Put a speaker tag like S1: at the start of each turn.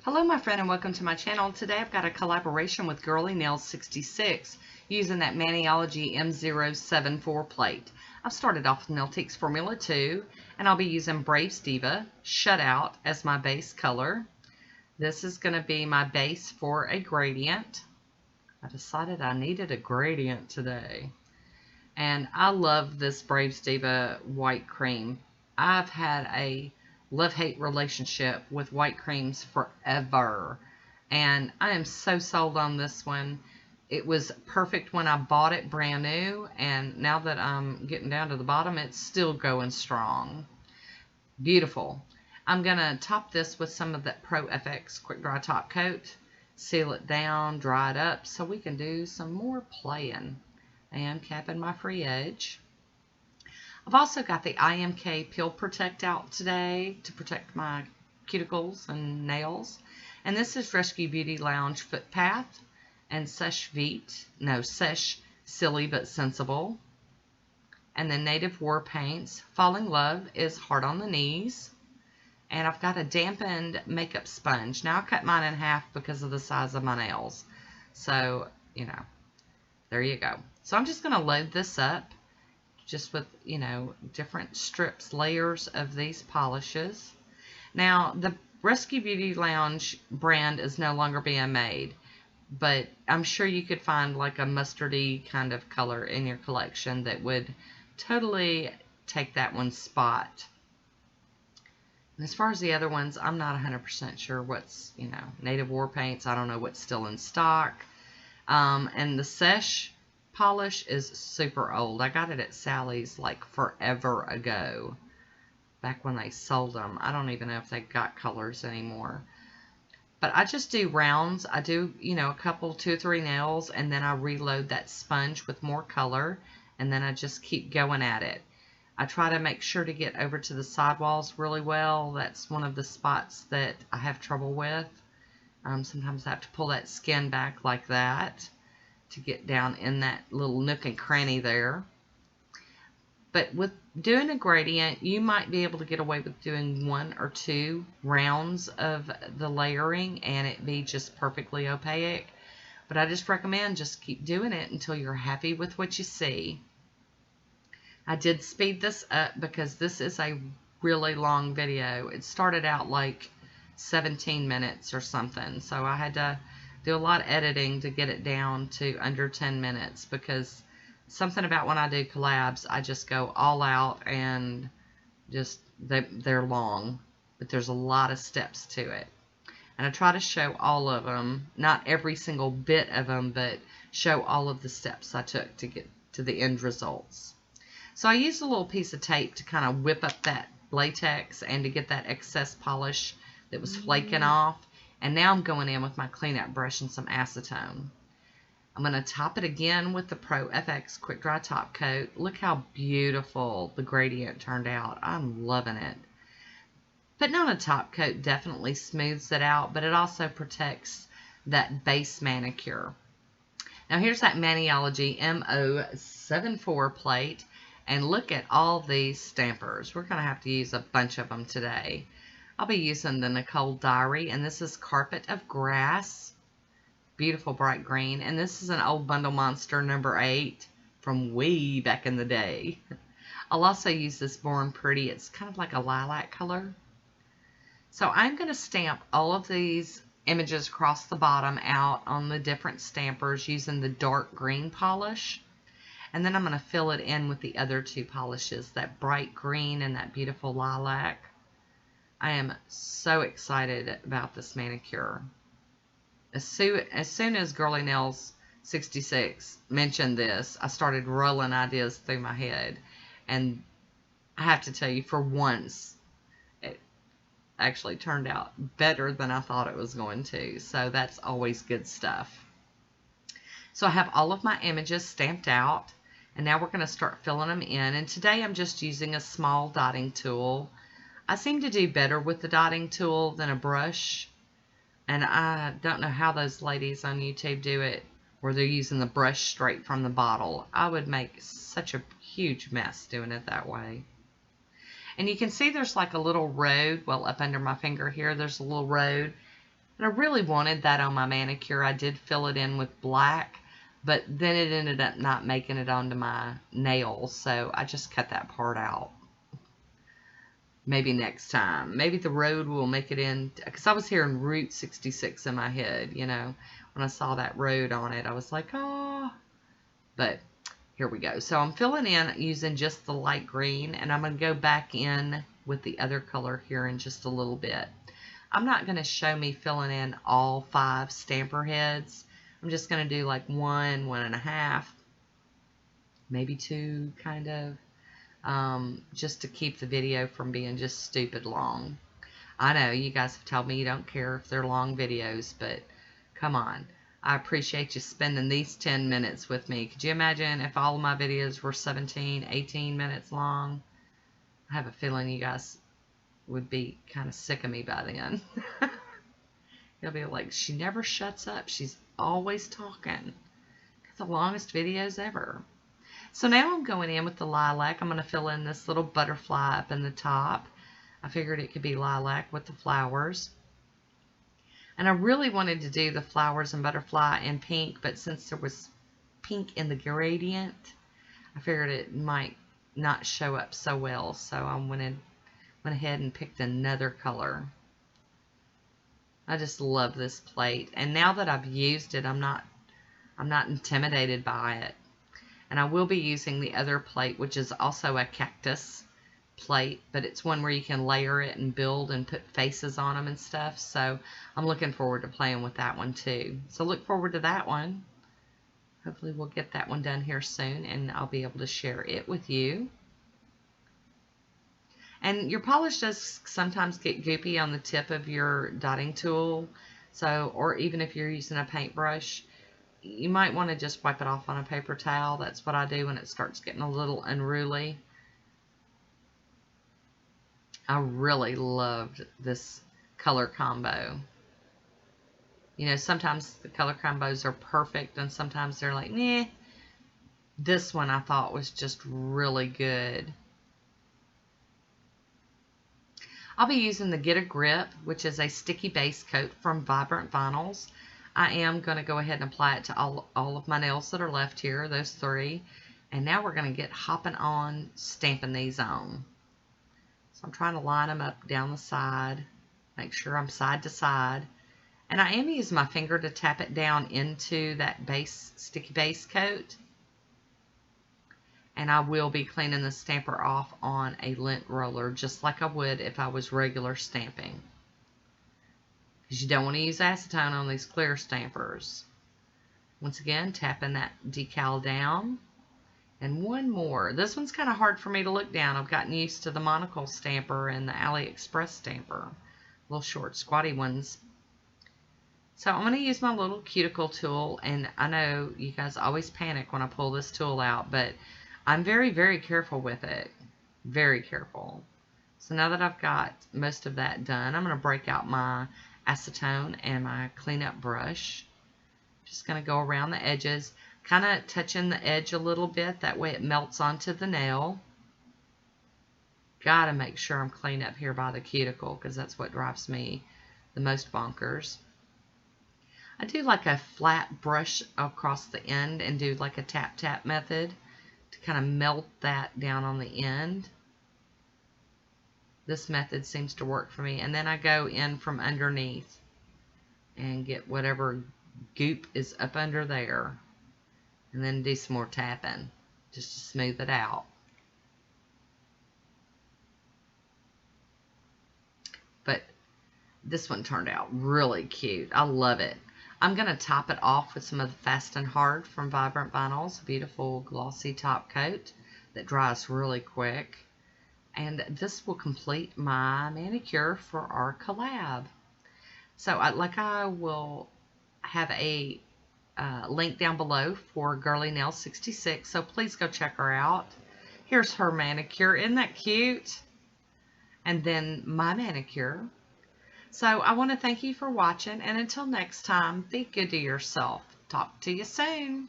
S1: Hello my friend and welcome to my channel. Today I've got a collaboration with Girlienails66 using that Maniology M074 plate. I've started off with Nailtiques Formula 2 and I'll be using Brave Diva Shutout as my base color. This is going to be my base for a gradient. I decided I needed a gradient today. And I love this Brave Diva white cream. I've had a love-hate relationship with white creams forever, and I am so sold on this one. It was perfect when I bought it brand new, and now that I'm getting down to the bottom, it's still going strong. Beautiful. I'm gonna top this with some of that Pro FX quick dry top coat, seal it down, dry it up so we can do some more playing and capping my free edge. I've also got the IMK Peel Protect out today to protect my cuticles and nails. And this is Rescue Beauty Lounge Footpath and Sesh Silly But Sensible. And then Native War Paints. Falling Love is Hard on the Knees. And I've got a dampened makeup sponge. Now I cut mine in half because of the size of my nails. So, you know, there you go. So I'm just going to load this up. Just with, different strips, layers of these polishes. Now, the Rescue Beauty Lounge brand is no longer being made, but I'm sure you could find like a mustardy kind of color in your collection that would totally take that one's spot. And as far as the other ones, I'm not 100% sure what's, Native War Paints. I don't know what's still in stock. And the Sesh polish is super old. I got it at Sally's like forever ago, back when they sold them. I don't even know if they got colors anymore. But I just do rounds. I do, a couple, 2 or 3 nails, and then I reload that sponge with more color, and then I just keep going at it. I try to make sure to get over to the sidewalls really well. That's one of the spots that I have trouble with. Sometimes I have to pull that skin back like that to get down in that little nook and cranny there. But with doing a gradient, you might be able to get away with doing 1 or 2 rounds of the layering and it be just perfectly opaque. But I just recommend just keep doing it until you're happy with what you see. I did speed this up because this is a really long video. It started out like 17 minutes or something, so I had to do a lot of editing to get it down to under 10 minutes because something about when I do collabs, I just go all out and just, they're long, but there's a lot of steps to it. And I try to show all of them, not every single bit of them, but show all of the steps I took to get to the end results. So I used a little piece of tape to kind of whip up that latex and to get that excess polish that was flaking off. And now I'm going in with my cleanup brush and some acetone. I'm going to top it again with the Pro FX Quick Dry Top Coat. Look how beautiful the gradient turned out. I'm loving it. Putting on a top coat definitely smooths it out, but it also protects that base manicure. Now here's that Maniology M074 plate. And look at all these stampers. We're going to have to use a bunch of them today. I'll be using the Nicole Diary, and this is Carpet of Grass. Beautiful bright green. And this is an old Bundle Monster number 8 from way back in the day. I'll also use this Born Pretty. It's kind of like a lilac color. So I'm going to stamp all of these images across the bottom out on the different stampers using the dark green polish. And then I'm going to fill it in with the other 2 polishes, that bright green and that beautiful lilac. I am so excited about this manicure. As soon as Girlienails66 mentioned this, I started rolling ideas through my head. And I have to tell you, for once, it actually turned out better than I thought it was going to. So that's always good stuff. So I have all of my images stamped out. And now we're going to start filling them in. And today I'm just using a small dotting tool. I seem to do better with the dotting tool than a brush. And I don't know how those ladies on YouTube do it, where they're using the brush straight from the bottle. I would make such a huge mess doing it that way. And you can see there's like a little road, well, up under my finger here, there's a little road. And I really wanted that on my manicure. I did fill it in with black, but then it ended up not making it onto my nails, so I just cut that part out. Maybe next time. Maybe the road will make it in, because I was hearing Route 66 in my head, you know. When I saw that road on it, I was like, oh. But here we go. So I'm filling in using just the light green, and I'm going to go back in with the other color here in just a little bit. I'm not going to show me filling in all 5 stamper heads. I'm just going to do like 1, 1.5, maybe 2 kind of. Just to keep the video from being just stupid long. I know you guys have told me you don't care if they're long videos, but come on. I appreciate you spending these 10 minutes with me. Could you imagine if all of my videos were 17, 18 minutes long? I have a feeling you guys would be kind of sick of me by then. You'll be like, she never shuts up. She's always talking. It's the longest videos ever. So now I'm going in with the lilac. I'm going to fill in this little butterfly up in the top. I figured it could be lilac with the flowers. And I really wanted to do the flowers and butterfly in pink, but since there was pink in the gradient, I figured it might not show up so well. So I went ahead and picked another color. I just love this plate. And now that I've used it, I'm not intimidated by it. And I will be using the other plate, which is also a cactus plate, but it's one where you can layer it and build and put faces on them and stuff. So I'm looking forward to playing with that one too. So look forward to that one. Hopefully we'll get that one done here soon, and I'll be able to share it with you. And your polish does sometimes get goopy on the tip of your dotting tool. So, or even if you're using a paintbrush, you might want to just wipe it off on a paper towel. That's what I do when it starts getting a little unruly. I really loved this color combo. You know, sometimes the color combos are perfect and sometimes they're like, nah. This one I thought was just really good. I'll be using the Get a Grip, which is a sticky base coat from Vibrant Vinyls. I am going to go ahead and apply it to all of my nails that are left here, those 3. And now we're going to get hopping on stamping these on. So I'm trying to line them up down the side, make sure I'm side to side. And I am using my finger to tap it down into that base, sticky base coat. And I will be cleaning the stamper off on a lint roller, just like I would if I was regular stamping. Because you don't want to use acetone on these clear stampers. Once again, tapping that decal down. And one more. This one's kind of hard for me to look down. I've gotten used to the monocle stamper and the AliExpress stamper. Little short, squatty ones. So I'm going to use my little cuticle tool. And I know you guys always panic when I pull this tool out, but I'm very, very careful with it. Very careful. So now that I've got most of that done, I'm going to break out my acetone and my cleanup brush. Just going to go around the edges, kind of touching the edge a little bit. That way it melts onto the nail. Got to make sure I'm clean up here by the cuticle because that's what drives me the most bonkers. I do like a flat brush across the end and do like a tap-tap method to kind of melt that down on the end. This method seems to work for me. And then I go in from underneath and get whatever goop is up under there. And then do some more tapping just to smooth it out. But this one turned out really cute. I love it. I'm going to top it off with some of the Fast and Hard from Vibrant Vinyls. Beautiful glossy top coat that dries really quick. And this will complete my manicure for our collab. So I will have a link down below for Girlienails66. So please go check her out. Here's her manicure. Isn't that cute? And then my manicure. So I want to thank you for watching. And until next time, be good to yourself. Talk to you soon.